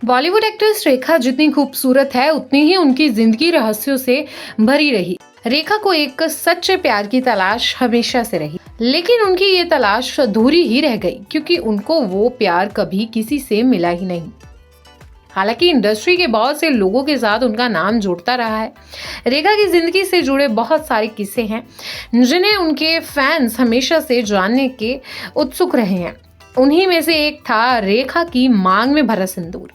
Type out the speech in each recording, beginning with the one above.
Bollywood actress रेखा जितनी खूबसूरत है उतनी ही उनकी जिंदगी रहस्यों से भरी रही। रेखा को एक सच्चे प्यार की तलाश हमेशा से रही, लेकिन उनकी ये तलाश अधूरी ही रह गई क्योंकि उनको वो प्यार कभी किसी से मिला ही नहीं। हालांकि इंडस्ट्री के बहुत से लोगों के साथ उनका नाम जुड़ता रहा है। रेखा की जिंदगी से जुड़े बहुत सारे किस्से हैं जिन्हें उनके फैंस हमेशा से जानने के उत्सुक रहे हैं। उन्हीं में से एक था रेखा की मांग में भरा सिंदूर।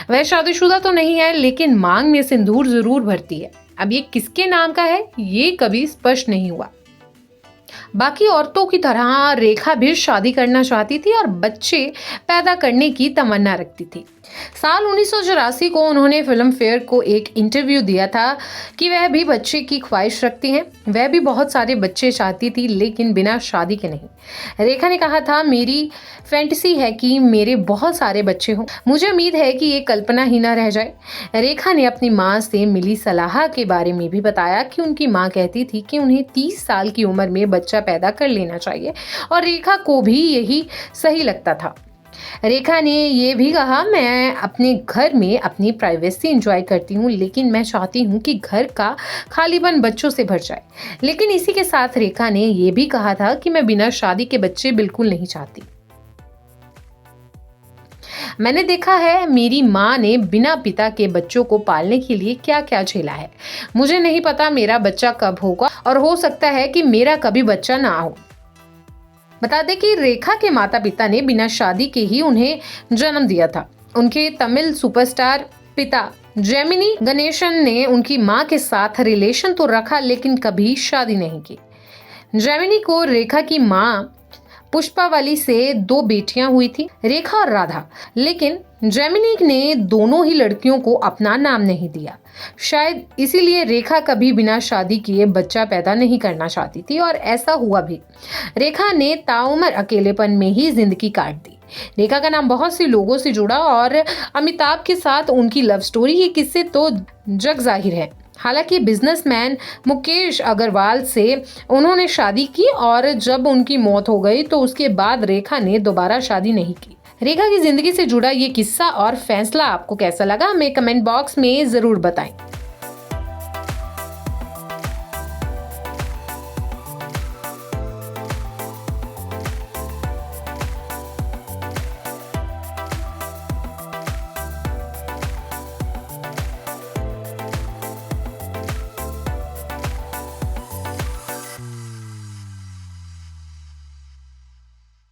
वह शादीशुदा तो नहीं है, लेकिन मांग में सिंदूर जरूर भरती है। अब ये किसके नाम का है ये कभी स्पष्ट नहीं हुआ। बाकी औरतों की तरह रेखा भी शादी करना चाहती थी और बच्चे पैदा करने की तमन्ना रखती थी। साल 1984 को उन्होंने फिल्म फेयर को एक इंटरव्यू दिया था कि वह भी बच्चे की ख्वाहिश रखती हैं। वह भी बहुत सारे बच्चे चाहती थी, लेकिन बिना शादी के नहीं। रेखा ने कहा था, मेरी फैंटेसी है कि मेरे बहुत सारे बच्चे हों। मुझे उम्मीद है कि ये कल्पना ही ना रह जाए। रेखा ने अपनी माँ से मिली सलाह के बारे में भी बताया कि उनकी माँ कहती थी कि उन्हें 30 साल की उम्र में बच्चा पैदा कर लेना चाहिए और रेखा को भी यही सही लगता था। रेखा ने ये भी कहा, मैं अपने घर में अपनी प्राइवेसी एंजॉय करती हूँ, लेकिन मैं चाहती हूँ कि घर का खालीपन बच्चों से भर जाए। लेकिन इसी के साथ रेखा ने ये भी कहा था कि मैं बिना शादी के बच्चे बिल्कुल नहीं चाहती। मैंने देखा है मेरी माँ ने बिना पिता के बच्चों को पालने के लिए क्या क्या झेला है। मुझे नहीं पता मेरा बच्चा कब होगा और हो सकता है कि मेरा कभी बच्चा ना हो। बता दें कि रेखा के माता पिता ने बिना शादी के ही उन्हें जन्म दिया था। उनके तमिल सुपरस्टार पिता जेमिनी गणेशन ने उनकी मां के साथ रिलेशन तो रखा, लेकिन कभी शादी नहीं की। जेमिनी को रेखा की मां पुष्पावली से 2 बेटियां हुई थी, रेखा और राधा, लेकिन जेमिनी ने दोनों ही लड़कियों को अपना नाम नहीं दिया। शायद इसीलिए रेखा कभी बिना शादी किए बच्चा पैदा नहीं करना चाहती थी और ऐसा हुआ भी। रेखा ने ताउम्र अकेलेपन में ही जिंदगी काट दी। रेखा का नाम बहुत से लोगों से जुड़ा और अमिताभ के साथ उनकी लव स्टोरी के किस्से तो जग जाहिर है। हालांकि बिजनेसमैन मुकेश अग्रवाल से उन्होंने शादी की और जब उनकी मौत हो गई तो उसके बाद रेखा ने दोबारा शादी नहीं की। रेखा की जिंदगी से जुड़ा ये किस्सा और फैसला आपको कैसा लगा, हमें कमेंट बॉक्स में जरूर बताएं।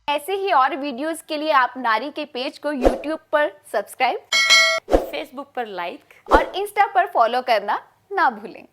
ऐसे ही और वीडियोस के लिए आप नारी के पेज को YouTube पर सब्सक्राइब, फेसबुक पर लाइक और इंस्टा पर फॉलो करना ना भूलें।